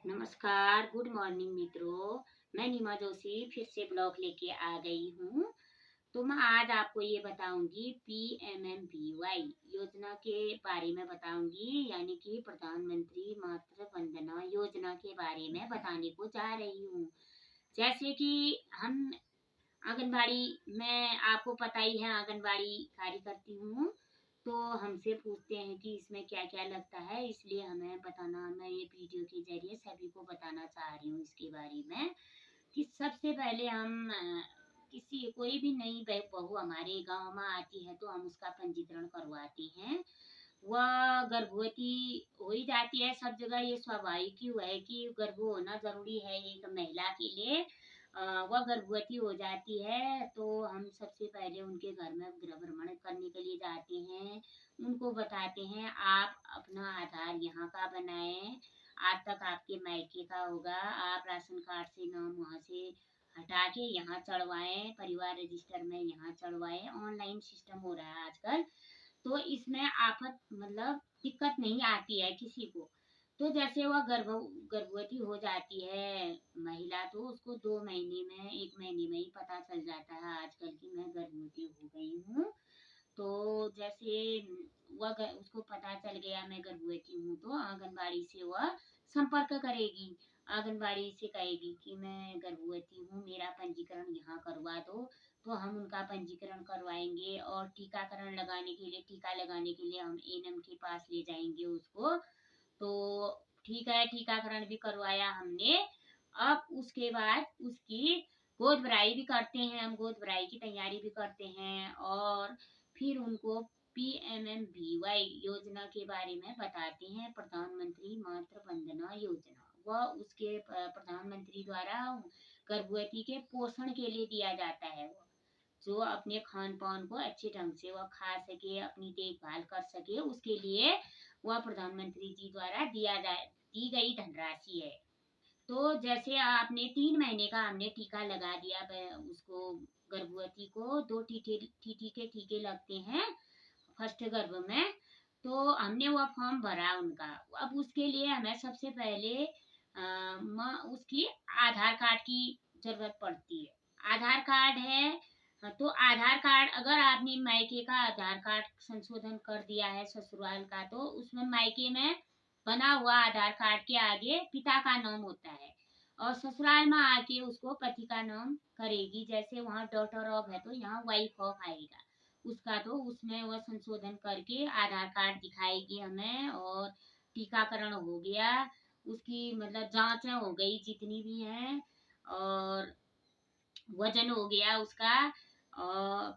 नमस्कार, good morning मित्रों। मैं नीमा जोशी फिर से ब्लॉग लेके आ गई हूँ। तो मैं आज आपको ये बताऊंगी पीएमएमबीवाई योजना के बारे में बताऊंगी, यानी कि प्रधानमंत्री मातृ वंदना योजना के बारे में बताने को जा रही हूँ। जैसे कि हम आंगनबाड़ी में, आपको पता ही है, आंगनबाड़ी कार्य करती हूँ। तो हमसे पूछते हैं कि इसमें क्या क्या लगता है, इसलिए हमें बताना, मैं ये वीडियो के जरिए सभी को बताना चाह रही हूँ इसके बारे में। कि सबसे पहले हम किसी कोई भी नई बहू हमारे गांव में आती है तो हम उसका पंजीकरण करवाते हैं। वह गर्भवती हो ही जाती है, सब जगह ये स्वाभाविक ही हुआ है कि गर्भ होना जरूरी है एक महिला के लिए। वह गर्भवती हो जाती है तो हम सबसे पहले उनके घर में गृह भ्रमण करने के लिए जाते हैं। उनको बताते हैं आप अपना आधार यहाँ का बनाएं, आज तक आपके मायके का होगा, आप राशन कार्ड से नाम वहाँ से हटा के यहाँ चढ़वाएं, परिवार रजिस्टर में यहाँ चढ़वाएं। ऑनलाइन सिस्टम हो रहा है आजकल, तो इसमें आफत मतलब दिक्कत नहीं आती है किसी को। तो जैसे वह गर्भवती हो जाती है महिला, तो उसको 2 महीने में, 1 महीने में ही पता चल जाता है आजकल की मैं गर्भवती हो गई हूँ। तो जैसे उसको पता चल गया मैं गर्भवती हूँ, तो आंगनबाड़ी से वह संपर्क करेगी। आंगनबाड़ी से कहेगी कि मैं गर्भवती हूँ, मेरा पंजीकरण यहाँ करवा दो। तो हम उनका पंजीकरण करवाएंगे और टीकाकरण लगाने के लिए, टीका लगाने के लिए हम एएनएम के पास ले जाएंगे उसको। तो ठीक है, टीकाकरण भी करवाया हमने। अब उसके बाद उसकी गोद भराई भी करते हैं, हम गोद भराई की तैयारी भी करते हैं। और फिर उनको पीएमएमबीवाई योजना के बारे में बताते हैं, प्रधानमंत्री मातृ वंदना योजना। वह उसके प्रधानमंत्री द्वारा गर्भवती के पोषण के लिए दिया जाता है। वो जो अपने खान पान को अच्छे ढंग से वह खा सके, अपनी देखभाल कर सके, उसके लिए वह प्रधानमंत्री जी द्वारा दी गई धनराशि है। तो जैसे आपने 3 महीने का हमने टीका लगा दिया उसको, गर्भवती को 2 टीके के टीके लगते हैं फर्स्ट गर्भ में। तो हमने वो फॉर्म भरा उनका। अब उसके लिए हमें सबसे पहले उसकी आधार कार्ड की जरूरत पड़ती है। आधार कार्ड है, हाँ, तो आधार कार्ड अगर आपने मायके का आधार कार्ड संशोधन कर दिया है ससुराल का, तो उसमें मायके में बना हुआ आधार कार्ड के आगे पिता का नाम होता है, और ससुराल में आके उसको पति का नाम करेगी। जैसे वहाँ डॉटर ऑफ है तो यहाँ वाइफ ऑफ आएगा उसका। तो उसमें वह संशोधन करके आधार कार्ड दिखाएगी हमें। और टीकाकरण हो गया, उसकी मतलब जांच हो गई जितनी भी हैं, और वजन हो गया उसका। और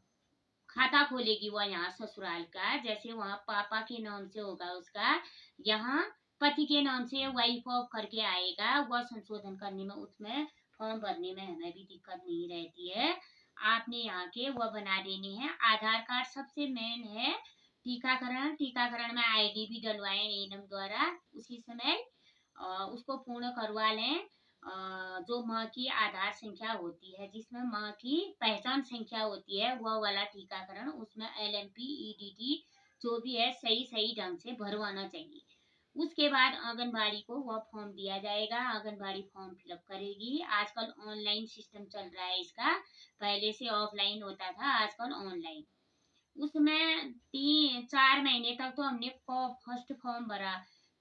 खाता खोलेगी वह यहाँ ससुराल का, जैसे वहाँ पापा के नाम से होगा उसका, यहाँ पति के नाम से वाइफ ऑफ करके आएगा। वह संशोधन करने में, उसमें फॉर्म भरने में हमें भी दिक्कत नहीं रहती है। आपने यहाँ के वह बना देने हैं। आधार कार्ड सबसे मेन है। टीकाकरण में आईडी भी डलवाएं एएनएम द्वारा उसी समय, उसको पूर्ण करवा लें। जो माँ की आधार संख्या होती है, जिसमें माँ की पहचान संख्या होती है, वह वाला टीकाकरण उसमें एलएमपी ईडीटी जो भी है सही सही ढंग से भरवाना चाहिए। उसके बाद आंगनबाड़ी को वह फॉर्म दिया जाएगा, आंगनबाड़ी फॉर्म फिलअप करेगी। आजकल ऑनलाइन सिस्टम चल रहा है इसका, पहले से ऑफलाइन होता था, आजकल ऑनलाइन। उसमें 3 4 महीने तक तो हमने फर्स्ट फॉर्म भरा,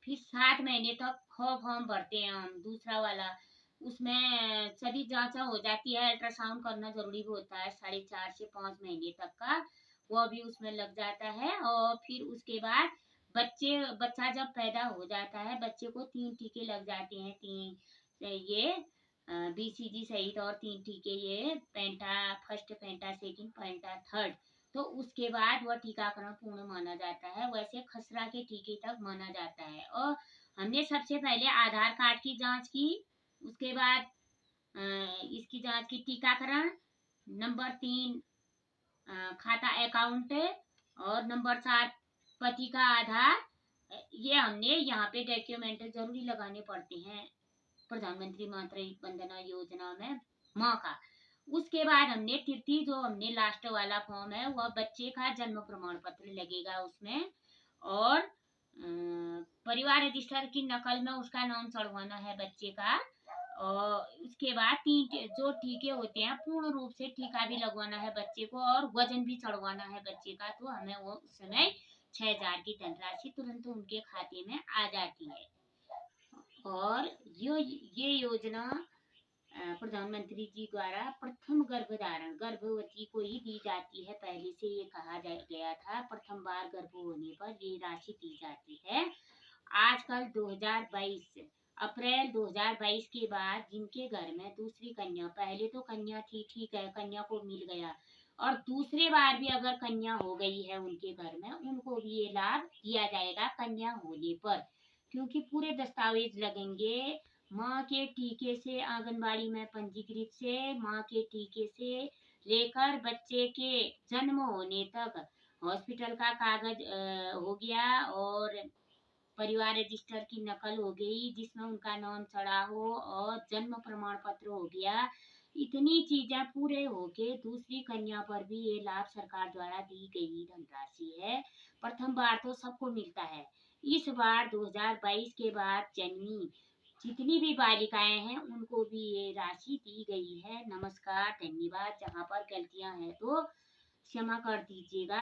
फिर 7 महीने तक फॉर्म भरते हैं हम दूसरा वाला। उसमें सभी जांचा हो जाती है, अल्ट्रासाउंड करना जरूरी भी होता है 4.5 से 5 महीने तक का, वो भी उसमें लग जाता है। और फिर उसके बाद बच्चा जब पैदा हो जाता है, बच्चे को 3 टीके लग जाते हैं। ये बीसीजी सहित, और 3 टीके ये पेंटा फर्स्ट, पेंटा सेकंड, पेंटा थर्ड। तो उसके बाद वह टीकाकरण पूर्ण माना जाता है। वैसे खसरा के टीके तक माना जाता है। और हमने सबसे पहले आधार कार्ड की जांच की, उसके बाद इसकी जांच की, टीकाकरण, नंबर 3 खाता अकाउंट, और नंबर 4 पति का आधार। ये हमने यहाँ पे डॉक्यूमेंट जरूरी लगाने पड़ते हैं प्रधानमंत्री मातृ वंदना योजना में माँ का। उसके बाद हमने तृतीय, जो हमने लास्ट वाला फॉर्म है, वह बच्चे का जन्म प्रमाण पत्र लगेगा उसमें। और परिवार रजिस्टर की नकल में उसका नाम चढ़वाना है बच्चे का। और उसके बाद जो टीके होते हैं पूर्ण रूप से टीका भी लगवाना है बच्चे को, और वजन भी चढ़वाना है बच्चे का। तो हमें वो उस समय 6,000 की धनराशि तुरंत उनके खाते में आ जाती है। और ये योजना प्रधानमंत्री जी द्वारा प्रथम गर्भवती को ही दी जाती है। पहले से ये कहा गया था, प्रथम बार गर्भ होने पर ये राशि दी जाती है। आजकल 2022 अप्रैल 2022 के बाद जिनके घर में दूसरी कन्या, पहले तो कन्या थी ठीक है, कन्या को मिल गया, और दूसरे बार भी अगर कन्या हो गई है उनके घर में, उनको भी ये लाभ दिया जाएगा कन्या होने पर। क्योंकि पूरे दस्तावेज लगेंगे, माँ के टीके से, आंगनबाड़ी में पंजीकृत से, माँ के टीके से लेकर बच्चे के जन्म होने तक हॉस्पिटल का कागज हो गया, और परिवार रजिस्टर की नकल हो गई जिसमें उनका नाम चढ़ा हो, और जन्म प्रमाण पत्र हो गया। इतनी चीजें पूरे होके दूसरी कन्या पर भी ये लाभ सरकार द्वारा दी गई धनराशि है। प्रथम बार तो सबको मिलता है, इस बार 2022 के बाद जन्मी जितनी भी बालिकाएं हैं उनको भी ये राशि दी गई है। नमस्कार, धन्यवाद। जहाँ पर गलतियां हैं तो क्षमा कर दीजिएगा।